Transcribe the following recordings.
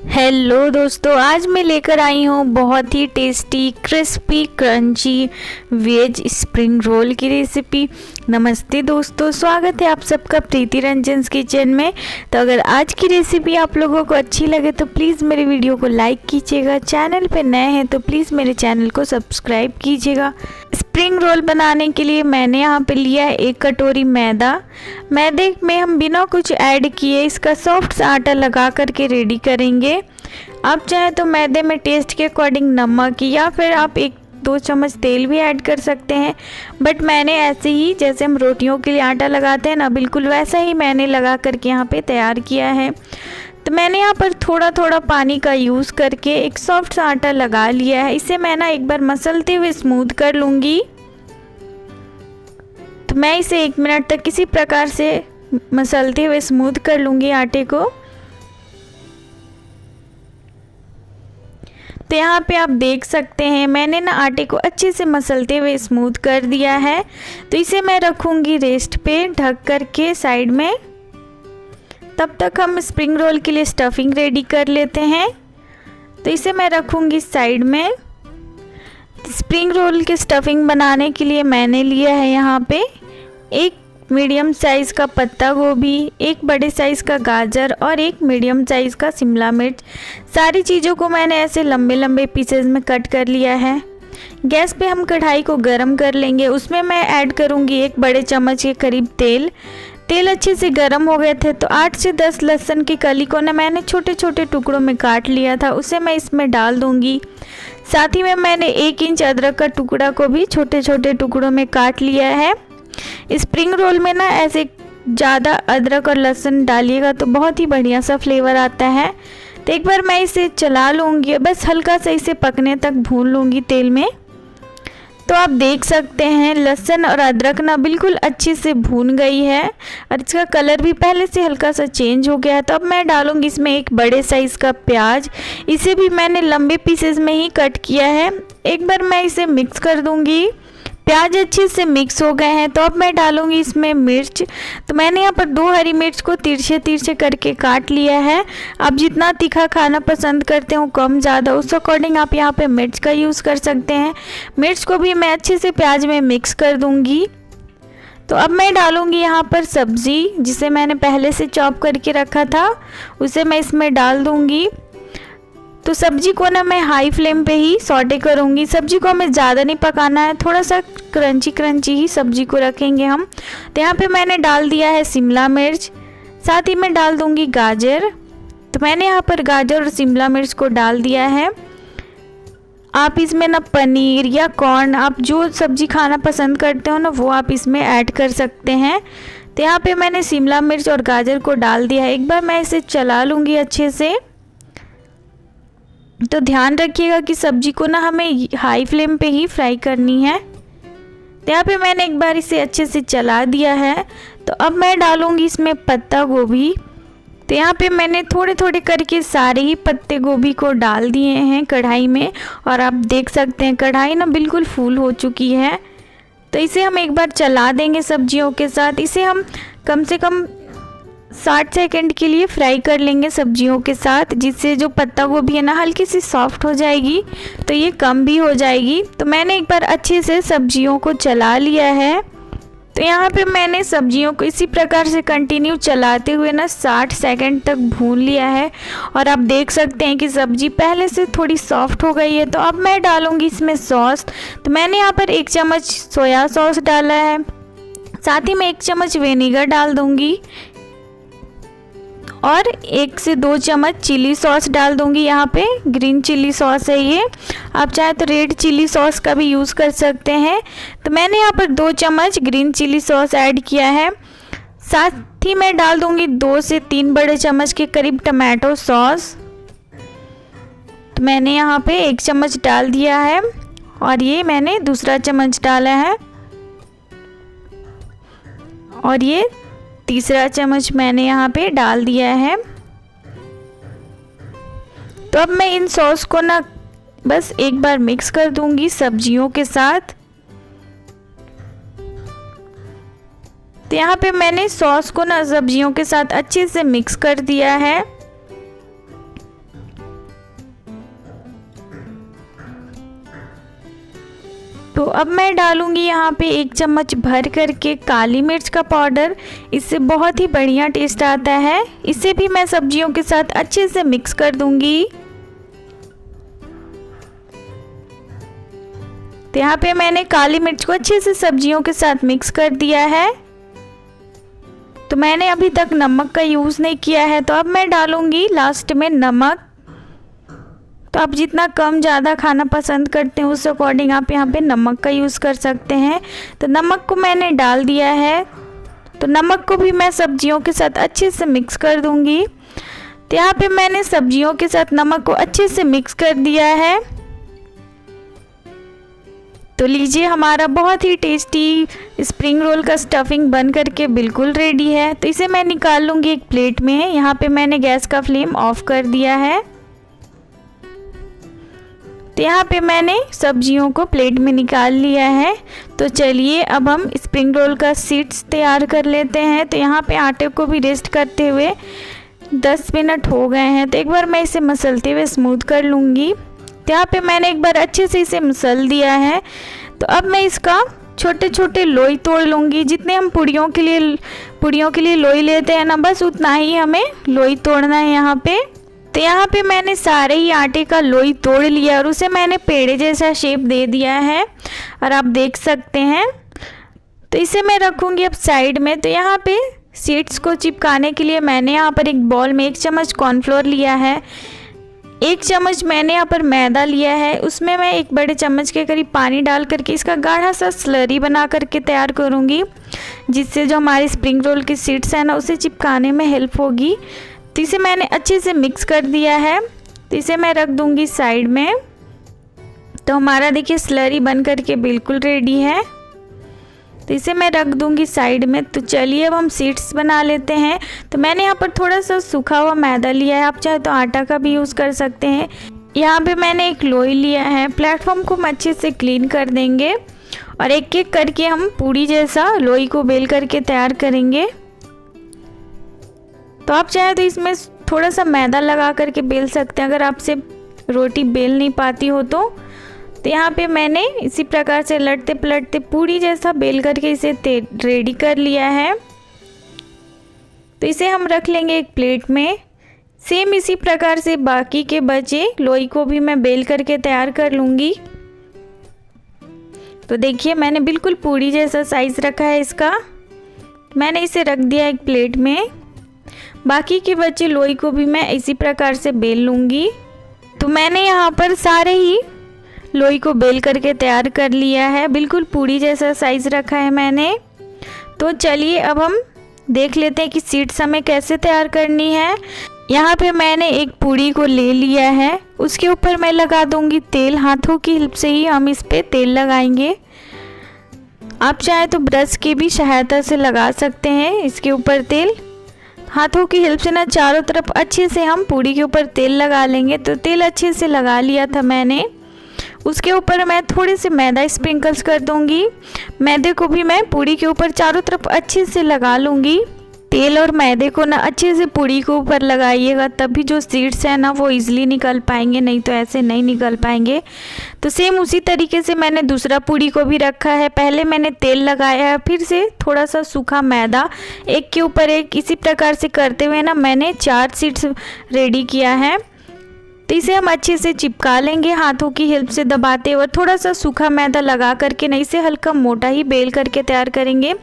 Hello दोस्तों, आज मैं लेकर आई हूँ बहुत ही tasty crispy crunchy veg spring roll की रेसिपी। नमस्ते दोस्तों, स्वागत है आप सबका प्रीति रंजन्स किचन में। तो अगर आज की रेसिपी आप लोगों को अच्छी लगे तो प्लीज़ मेरे वीडियो को लाइक कीजिएगा। चैनल पे नए हैं तो प्लीज़ मेरे चैनल को सब्सक्राइब कीजिएगा। स्प्रिंग रोल बनाने के लिए मैंने यहाँ पे लिया है 1 कटोरी मैदा। मैदे में हम बिना कुछ ऐड किए इसका सॉफ्ट सा आटा लगा करके रेडी करेंगे। आप चाहे तो मैदे में टेस्ट के अकॉर्डिंग नमक या फिर आप 1-2 चम्मच तेल भी ऐड कर सकते हैं, बट मैंने ऐसे ही जैसे हम रोटियों के लिए आटा लगाते हैं ना, बिल्कुल वैसा ही मैंने लगा करके यहाँ पे तैयार किया है। तो मैंने यहाँ पर थोड़ा थोड़ा पानी का यूज़ करके एक सॉफ्ट सा आटा लगा लिया है। इसे मैं ना एक बार मसलते हुए स्मूथ कर लूँगी। तो मैं इसे 1 मिनट तक किसी प्रकार से मसलते हुए स्मूथ कर लूँगी आटे को। तो यहाँ पे आप देख सकते हैं मैंने ना आटे को अच्छे से मसलते हुए स्मूथ कर दिया है। तो इसे मैं रखूँगी रेस्ट पे ढक करके साइड में। तब तक हम स्प्रिंग रोल के लिए स्टफिंग रेडी कर लेते हैं। तो इसे मैं रखूँगी साइड में। स्प्रिंग रोल के स्टफिंग बनाने के लिए मैंने लिया है यहाँ पे 1 मीडियम साइज़ का पत्ता गोभी, 1 बड़े साइज़ का गाजर और 1 मीडियम साइज़ का शिमला मिर्च। सारी चीज़ों को मैंने ऐसे लंबे लंबे पीसेज में कट कर लिया है। गैस पे हम कढ़ाई को गरम कर लेंगे। उसमें मैं ऐड करूँगी 1 बड़े चम्मच के करीब तेल। तेल अच्छे से गर्म हो गए थे तो 8 से 10 लहसुन की कली को ना मैंने छोटे छोटे टुकड़ों में काट लिया था, उसे मैं इसमें डाल दूँगी। साथ ही में मैंने 1 इंच अदरक का टुकड़ा को भी छोटे छोटे टुकड़ों में काट लिया है। स्प्रिंग रोल में ना ऐसे ज़्यादा अदरक और लहसुन डालिएगा तो बहुत ही बढ़िया सा फ्लेवर आता है। तो एक बार मैं इसे चला लूँगी, बस हल्का सा इसे पकने तक भून लूँगी तेल में। तो आप देख सकते हैं लहसुन और अदरक ना बिल्कुल अच्छे से भून गई है और इसका कलर भी पहले से हल्का सा चेंज हो गया है। तो अब मैं डालूँगी इसमें 1 बड़े साइज़ का प्याज। इसे भी मैंने लंबे पीसेस में ही कट किया है। एक बार मैं इसे मिक्स कर दूँगी। प्याज अच्छे से मिक्स हो गए हैं तो अब मैं डालूंगी इसमें मिर्च। तो मैंने यहाँ पर 2 हरी मिर्च को तिरछे तिरछे करके काट लिया है। आप जितना तीखा खाना पसंद करते हो कम ज़्यादा उस अकॉर्डिंग आप यहाँ पे मिर्च का यूज़ कर सकते हैं। मिर्च को भी मैं अच्छे से प्याज में मिक्स कर दूँगी। तो अब मैं डालूँगी यहाँ पर सब्ज़ी जिसे मैंने पहले से चॉप करके रखा था, उसे मैं इसमें डाल दूँगी। तो सब्जी को ना मैं हाई फ्लेम पे ही सॉटे करूँगी। सब्जी को हमें ज़्यादा नहीं पकाना है, थोड़ा सा क्रंची क्रंची ही सब्जी को रखेंगे हम। तो यहाँ पे मैंने डाल दिया है शिमला मिर्च, साथ ही मैं डाल दूँगी गाजर। तो मैंने यहाँ पर गाजर और शिमला मिर्च को डाल दिया है। आप इसमें ना पनीर या कॉर्न, आप जो सब्जी खाना पसंद करते हो ना वो आप इसमें ऐड कर सकते हैं। तो यहाँ पे मैंने शिमला मिर्च और गाजर को डाल दिया है। एक बार मैं इसे चला लूँगी अच्छे से। तो ध्यान रखिएगा कि सब्जी को ना हमें हाई फ्लेम पे ही फ्राई करनी है। तो यहाँ पे मैंने एक बार इसे अच्छे से चला दिया है। तो अब मैं डालूँगी इसमें पत्ता गोभी। तो यहाँ पे मैंने थोड़े थोड़े करके सारे ही पत्ते गोभी को डाल दिए हैं कढ़ाई में और आप देख सकते हैं कढ़ाई ना बिल्कुल फुल हो चुकी है। तो इसे हम एक बार चला देंगे सब्जियों के साथ। इसे हम कम से कम 60 सेकंड के लिए फ्राई कर लेंगे सब्जियों के साथ, जिससे जो पत्ता गोभी है ना हल्की सी सॉफ्ट हो जाएगी तो ये कम भी हो जाएगी। तो मैंने एक बार अच्छे से सब्जियों को चला लिया है। तो यहाँ पे मैंने सब्जियों को इसी प्रकार से कंटिन्यू चलाते हुए ना 60 सेकंड तक भून लिया है और आप देख सकते हैं कि सब्जी पहले से थोड़ी सॉफ्ट हो गई है। तो अब मैं डालूँगी इसमें सॉस। तो मैंने यहाँ पर 1 चम्मच सोया सॉस डाला है, साथ ही मैं 1 चम्मच विनेगर डाल दूँगी और 1 से 2 चम्मच चिली सॉस डाल दूंगी। यहाँ पे ग्रीन चिली सॉस है ये, आप चाहे तो रेड चिली सॉस का भी यूज़ कर सकते हैं। तो मैंने यहाँ पर 2 चम्मच ग्रीन चिली सॉस ऐड किया है। साथ ही मैं डाल दूंगी 2 से 3 बड़े चम्मच के करीब टमाटो सॉस। तो मैंने यहाँ पे 1 चम्मच डाल दिया है और ये मैंने दूसरा चम्मच डाला है और ये तीसरा चम्मच मैंने यहाँ पे डाल दिया है। तो अब मैं इन सॉस को ना बस एक बार मिक्स कर दूंगी सब्जियों के साथ। तो यहाँ पे मैंने सॉस को ना सब्जियों के साथ अच्छे से मिक्स कर दिया है। तो अब मैं डालूँगी यहाँ पे 1 चम्मच भर करके काली मिर्च का पाउडर। इससे बहुत ही बढ़िया टेस्ट आता है। इसे भी मैं सब्जियों के साथ अच्छे से मिक्स कर दूँगी। तो यहाँ पे मैंने काली मिर्च को अच्छे से सब्जियों के साथ मिक्स कर दिया है। तो मैंने अभी तक नमक का यूज़ नहीं किया है, तो अब मैं डालूँगी लास्ट में नमक। तो आप जितना कम ज़्यादा खाना पसंद करते हैं उस अकॉर्डिंग आप यहाँ पे नमक का यूज़ कर सकते हैं। तो नमक को मैंने डाल दिया है। तो नमक को भी मैं सब्जियों के साथ अच्छे से मिक्स कर दूँगी। तो यहाँ पे मैंने सब्जियों के साथ नमक को अच्छे से मिक्स कर दिया है। तो लीजिए, हमारा बहुत ही टेस्टी स्प्रिंग रोल का स्टफिंग बन करके बिल्कुल रेडी है। तो इसे मैं निकाल लूँगी एक प्लेट में। यहाँ पे मैंने गैस का फ्लेम ऑफ कर दिया है। तो यहाँ पे मैंने सब्जियों को प्लेट में निकाल लिया है। तो चलिए अब हम स्प्रिंग रोल का शीट्स तैयार कर लेते हैं। तो यहाँ पे आटे को भी रेस्ट करते हुए 10 मिनट हो गए हैं। तो एक बार मैं इसे मसलते हुए स्मूथ कर लूँगी। तो यहाँ पे मैंने एक बार अच्छे से इसे मसल दिया है। तो अब मैं इसका छोटे छोटे लोई तोड़ लूँगी। जितने हम पूड़ियों के लिए लोई लेते हैं ना, बस उतना ही हमें लोई तोड़ना है यहाँ पे। तो यहाँ पे मैंने सारे ही आटे का लोई तोड़ लिया और उसे मैंने पेड़े जैसा शेप दे दिया है और आप देख सकते हैं। तो इसे मैं रखूँगी अब साइड में। तो यहाँ पे शीट्स को चिपकाने के लिए मैंने यहाँ पर एक बॉल में 1 चम्मच कॉर्नफ्लोर लिया है, 1 चम्मच मैंने यहाँ पर मैदा लिया है, उसमें मैं 1 बड़े चम्मच के करीब पानी डाल करके इसका गाढ़ा सा स्लरी बना करके तैयार करूँगी, जिससे जो हमारी स्प्रिंग रोल की शीट्स है ना उसे चिपकाने में हेल्प होगी। तो इसे मैंने अच्छे से मिक्स कर दिया है। तो इसे मैं रख दूँगी साइड में। तो हमारा देखिए स्लरी बन करके बिल्कुल रेडी है। तो इसे मैं रख दूँगी साइड में। तो चलिए अब हम शीट्स बना लेते हैं। तो मैंने यहाँ पर थोड़ा सा सूखा हुआ मैदा लिया है, आप चाहे तो आटा का भी यूज़ कर सकते हैं। यहाँ पे मैंने एक लोई लिया है। प्लेटफॉर्म को हम अच्छे से क्लीन कर देंगे और एक एक करके हम पूड़ी जैसा लोई को बेल करके तैयार करेंगे। तो आप चाहे तो इसमें थोड़ा सा मैदा लगा करके बेल सकते हैं अगर आपसे रोटी बेल नहीं पाती हो तो। यहाँ पे मैंने इसी प्रकार से लटते पलटते पूड़ी जैसा बेल करके इसे रेडी कर लिया है। तो इसे हम रख लेंगे एक प्लेट में। सेम इसी प्रकार से बाकी के बचे लोई को भी मैं बेल करके तैयार कर लूँगी। तो देखिए मैंने बिल्कुल पूड़ी जैसा साइज़ रखा है इसका। मैंने इसे रख दिया एक प्लेट में। बाकी के बचे लोई को भी मैं इसी प्रकार से बेल लूँगी। तो मैंने यहाँ पर सारे ही लोई को बेल करके तैयार कर लिया है, बिल्कुल पूड़ी जैसा साइज़ रखा है मैंने। तो चलिए अब हम देख लेते हैं कि शीट्स हमें कैसे तैयार करनी है। यहाँ पे मैंने एक पूड़ी को ले लिया है, उसके ऊपर मैं लगा दूँगी तेल। हाथों की हेल्प से ही हम इस पे तेल लगाएंगे। आप चाहे तो ब्रश की भी सहायता से लगा सकते हैं इसके ऊपर तेल। हाथों की हेल्प से ना चारों तरफ अच्छे से हम पूड़ी के ऊपर तेल लगा लेंगे। तो तेल अच्छे से लगा लिया था मैंने। उसके ऊपर मैं थोड़े से मैदा स्प्रिंकल्स कर दूंगी। मैदे को भी मैं पूड़ी के ऊपर चारों तरफ अच्छे से लगा लूँगी। तेल और मैदे को ना अच्छे से पूड़ी के ऊपर लगाइएगा, तभी जो शीट्स हैं ना वो इजीली निकल पाएंगे, नहीं तो ऐसे नहीं निकल पाएंगे। तो सेम उसी तरीके से मैंने दूसरा पूड़ी को भी रखा है। पहले मैंने तेल लगाया है, फिर से थोड़ा सा सूखा मैदा, एक के ऊपर एक इसी प्रकार से करते हुए ना मैंने 4 शीट्स रेडी किया है। तो इसे हम अच्छे से चिपका लेंगे हाथों की हेल्प से दबाते और थोड़ा सा सूखा मैदा लगा करके ना इसे हल्का मोटा ही बेल करके तैयार करेंगे।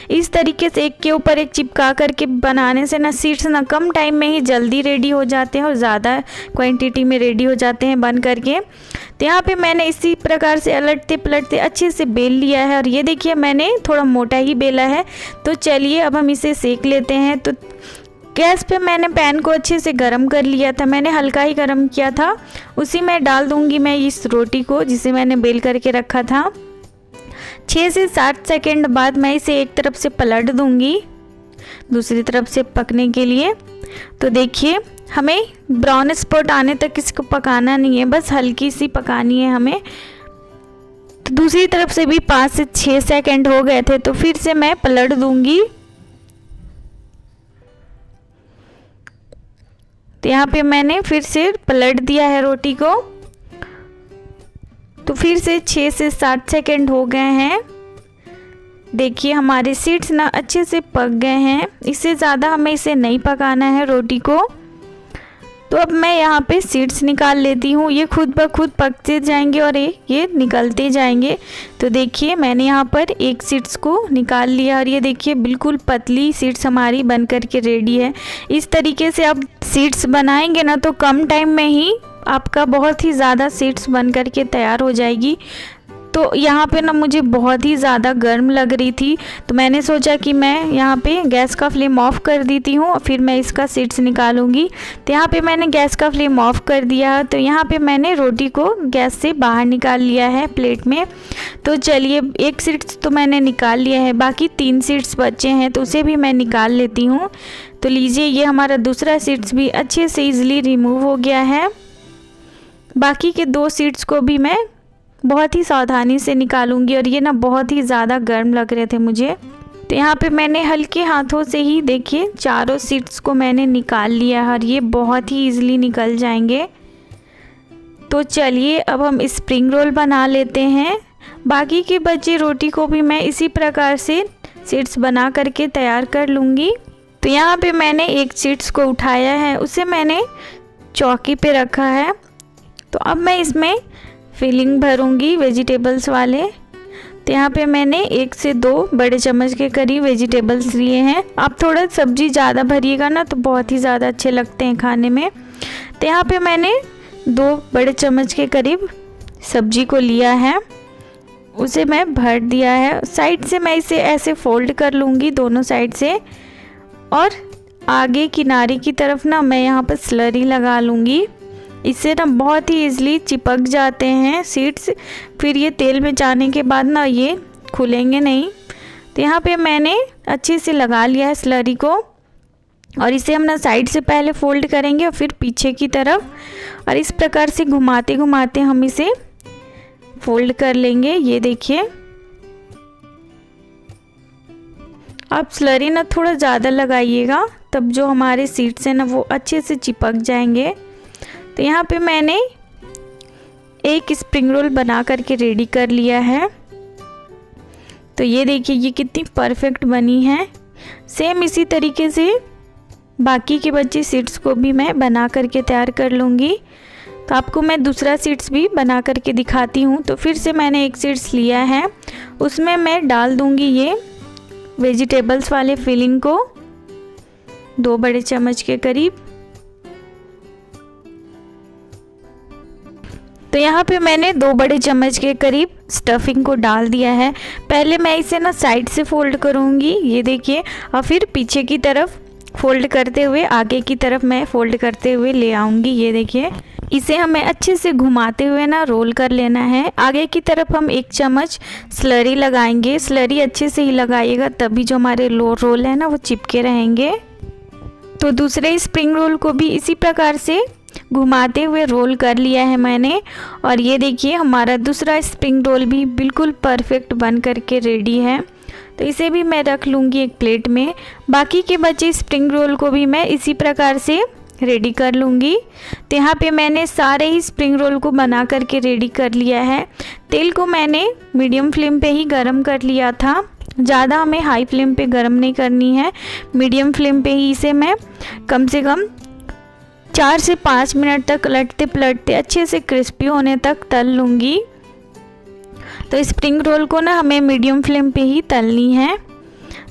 इस तरीके से एक के ऊपर एक चिपका करके बनाने से ना शीट्स ना कम टाइम में ही जल्दी रेडी हो जाते हैं और ज़्यादा क्वांटिटी में रेडी हो जाते हैं बन करके। तो यहाँ पे मैंने इसी प्रकार से अलटते पलटते अच्छे से बेल लिया है और ये देखिए मैंने थोड़ा मोटा ही बेला है। तो चलिए अब हम इसे सेक लेते हैं। तो गैस पे मैंने पैन को अच्छे से गरम कर लिया था, मैंने हल्का ही गरम किया था। उसी में डाल दूंगी मैं इस रोटी को जिसे मैंने बेल करके रखा था। 6 से 7 सेकंड बाद मैं इसे एक तरफ से पलट दूंगी दूसरी तरफ से पकने के लिए। तो देखिए हमें ब्राउन स्पॉट आने तक इसको पकाना नहीं है, बस हल्की सी पकानी है हमें। तो दूसरी तरफ से भी 5 से 6 सेकंड हो गए थे, तो फिर से मैं पलट दूंगी। तो यहाँ पे मैंने फिर से पलट दिया है रोटी को। तो फिर से 6 से 7 सेकंड हो गए हैं। देखिए हमारे सीड्स ना अच्छे से पक गए हैं। इससे ज़्यादा हमें इसे नहीं पकाना है रोटी को। तो अब मैं यहाँ पे सीड्स निकाल लेती हूँ। ये खुद ब खुद पकते जाएंगे और ये निकलते जाएंगे। तो देखिए मैंने यहाँ पर एक सीड्स को निकाल लिया और ये देखिए बिल्कुल पतली सीड्स हमारी बन कर के रेडी है। इस तरीके से आप सीड्स बनाएंगे ना तो कम टाइम में ही आपका बहुत ही ज़्यादा सीड्स बन कर के तैयार हो जाएगी। तो यहाँ पे ना मुझे बहुत ही ज़्यादा गर्म लग रही थी, तो मैंने सोचा कि मैं यहाँ पे गैस का फ्लेम ऑफ़ कर देती हूँ और फिर मैं इसका सीड्स निकालूंगी। तो यहाँ पे मैंने गैस का फ्लेम ऑफ़ कर दिया। तो यहाँ पे मैंने रोटी को गैस से बाहर निकाल लिया है प्लेट में। तो चलिए एक सीड्स तो मैंने निकाल लिया है, बाकी 3 सीड्स बचे हैं तो उसे भी मैं निकाल लेती हूँ। तो लीजिए ये हमारा दूसरा सीड्स भी अच्छे से ईज़िली रिमूव हो गया है। बाकी के 2 सीड्स को भी मैं बहुत ही सावधानी से निकालूंगी और ये ना बहुत ही ज़्यादा गर्म लग रहे थे मुझे। तो यहाँ पे मैंने हल्के हाथों से ही देखिए चारों सीड्स को मैंने निकाल लिया है और ये बहुत ही इजीली निकल जाएंगे। तो चलिए अब हम स्प्रिंग रोल बना लेते हैं। बाकी की बची रोटी को भी मैं इसी प्रकार से सीड्स बना करके तैयार कर लूँगी। तो यहाँ पे मैंने एक सीड्स को उठाया है, उसे मैंने चौकी पे रखा है। तो अब मैं इसमें फिलिंग भरूंगी वेजिटेबल्स वाले। तो यहाँ पे मैंने 1 से 2 बड़े चम्मच के करीब वेजिटेबल्स लिए हैं। आप थोड़ा सब्जी ज़्यादा भरिएगा ना तो बहुत ही ज़्यादा अच्छे लगते हैं खाने में। तो यहाँ पे मैंने 2 बड़े चम्मच के करीब सब्जी को लिया है, उसे मैं भर दिया है। साइड से मैं इसे ऐसे फोल्ड कर लूँगी दोनों साइड से और आगे किनारे की तरफ ना मैं यहाँ पर स्लरी लगा लूँगी। इससे ना बहुत ही ईज़िली चिपक जाते हैं सीड्स, फिर ये तेल में जाने के बाद ना ये खुलेंगे नहीं। तो यहाँ पे मैंने अच्छे से लगा लिया है स्लरी को और इसे हम ना साइड से पहले फोल्ड करेंगे और फिर पीछे की तरफ, और इस प्रकार से घुमाते घुमाते हम इसे फोल्ड कर लेंगे। ये देखिए आप स्लरी ना थोड़ा ज़्यादा लगाइएगा, तब जो हमारे सीड्स हैं ना वो अच्छे से चिपक जाएंगे। तो यहाँ पे मैंने एक स्प्रिंग रोल बना करके रेडी कर लिया है। तो ये देखिए ये कितनी परफेक्ट बनी है। सेम इसी तरीके से बाकी के बचे सीड्स को भी मैं बना करके तैयार कर लूँगी। तो आपको मैं दूसरा सीड्स भी बना करके दिखाती हूँ। तो फिर से मैंने एक सीड्स लिया है, उसमें मैं डाल दूँगी ये वेजिटेबल्स वाले फिलिंग को 2 बड़े चम्मच के करीब। तो यहाँ पे मैंने 2 बड़े चम्मच के करीब स्टफिंग को डाल दिया है। पहले मैं इसे ना साइड से फोल्ड करूँगी, ये देखिए, और फिर पीछे की तरफ फोल्ड करते हुए आगे की तरफ मैं फोल्ड करते हुए ले आऊँगी। ये देखिए इसे हमें अच्छे से घुमाते हुए ना रोल कर लेना है। आगे की तरफ हम 1 चम्मच स्लरी लगाएंगे। स्लरी अच्छे से ही लगाइएगा, तभी जो हमारे रोल है ना वो चिपके रहेंगे। तो दूसरे स्प्रिंग रोल को भी इसी प्रकार से घुमाते हुए रोल कर लिया है मैंने। और ये देखिए हमारा दूसरा स्प्रिंग रोल भी बिल्कुल परफेक्ट बन करके रेडी है। तो इसे भी मैं रख लूँगी एक प्लेट में। बाकी के बचे स्प्रिंग रोल को भी मैं इसी प्रकार से रेडी कर लूँगी। तो यहाँ पे मैंने सारे ही स्प्रिंग रोल को बना करके रेडी कर लिया है। तेल को मैंने मीडियम फ्लेम पे ही गरम कर लिया था, ज़्यादा हमें हाई फ्लेम पे गरम नहीं करनी है। मीडियम फ्लेम पे ही इसे मैं कम से कम 4 से 5 मिनट तक उलटते पलटते अच्छे से क्रिस्पी होने तक तल लूँगी। तो स्प्रिंग रोल को ना हमें मीडियम फ्लेम पे ही तलनी है।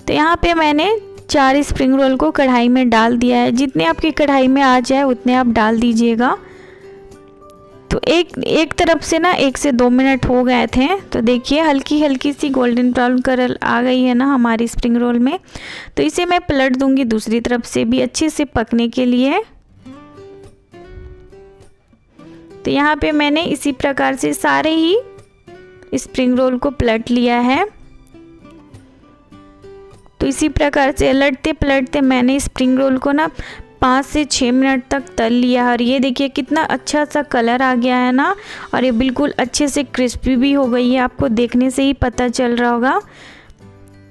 तो यहाँ पे मैंने 4 स्प्रिंग रोल को कढ़ाई में डाल दिया है। जितने आपकी कढ़ाई में आ जाए उतने आप डाल दीजिएगा। तो एक तरफ से ना 1 से 2 मिनट हो गए थे। तो देखिए हल्की हल्की सी गोल्डन ब्राउन कलर आ गई है ना हमारी स्प्रिंग रोल में। तो इसे मैं पलट दूँगी दूसरी तरफ से भी अच्छे से पकने के लिए। तो यहाँ पे मैंने इसी प्रकार से सारे ही स्प्रिंग रोल को पलट लिया है। तो इसी प्रकार से उलटते पलटते मैंने स्प्रिंग रोल को ना 5 से 6 मिनट तक तल लिया। और ये देखिए कितना अच्छा सा कलर आ गया है ना, और ये बिल्कुल अच्छे से क्रिस्पी भी हो गई है, आपको देखने से ही पता चल रहा होगा।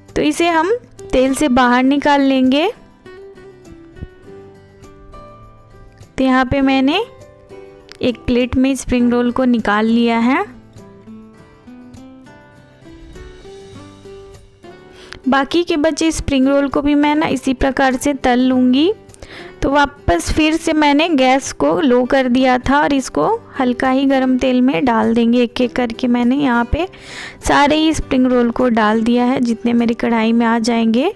तो इसे हम तेल से बाहर निकाल लेंगे। तो यहाँ पे मैंने एक प्लेट में स्प्रिंग रोल को निकाल लिया है। बाकी के बचे स्प्रिंग रोल को भी मैं ना इसी प्रकार से तल लूँगी। तो वापस फिर से मैंने गैस को लो कर दिया था और इसको हल्का ही गरम तेल में डाल देंगे। एक एक करके मैंने यहाँ पे सारे ही स्प्रिंग रोल को डाल दिया है जितने मेरी कढ़ाई में आ जाएंगे।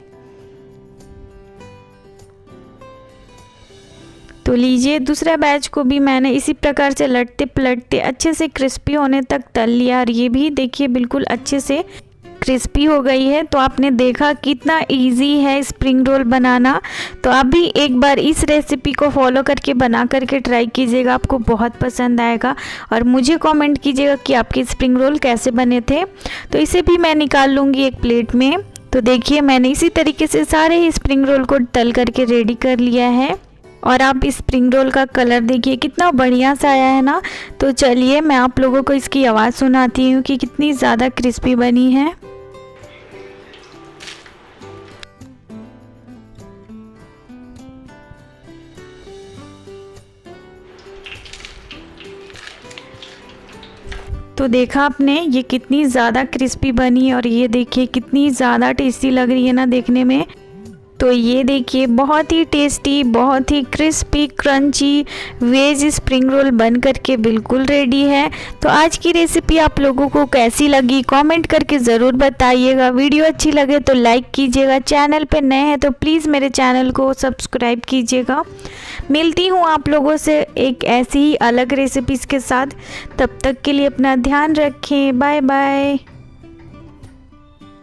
तो लीजिए दूसरा बैच को भी मैंने इसी प्रकार से लटते पलटते अच्छे से क्रिस्पी होने तक तल लिया और ये भी देखिए बिल्कुल अच्छे से क्रिस्पी हो गई है। तो आपने देखा कितना इजी है स्प्रिंग रोल बनाना। तो आप भी एक बार इस रेसिपी को फॉलो करके बना करके ट्राई कीजिएगा, आपको बहुत पसंद आएगा और मुझे कमेंट कीजिएगा कि आपके स्प्रिंग रोल कैसे बने थे। तो इसे भी मैं निकाल लूँगी एक प्लेट में। तो देखिए मैंने इसी तरीके से सारे ही स्प्रिंग रोल को तल करके रेडी कर लिया है और आप इस स्प्रिंग रोल का कलर देखिए कितना बढ़िया सा आया है ना। तो चलिए मैं आप लोगों को इसकी आवाज़ सुनाती हूँ कि कितनी ज़्यादा क्रिस्पी बनी है। तो देखा आपने ये कितनी ज़्यादा क्रिस्पी बनी है और ये देखिए कितनी ज़्यादा टेस्टी लग रही है ना देखने में। तो ये देखिए बहुत ही टेस्टी, बहुत ही crispy crunchy veg spring roll बन करके बिल्कुल रेडी है। तो आज की रेसिपी आप लोगों को कैसी लगी कमेंट करके ज़रूर बताइएगा। वीडियो अच्छी लगे तो लाइक कीजिएगा, चैनल पे नए हैं तो प्लीज़ मेरे चैनल को सब्सक्राइब कीजिएगा। मिलती हूँ आप लोगों से एक ऐसी ही अलग रेसिपीज़ के साथ। तब तक के लिए अपना ध्यान रखें। Bye bye.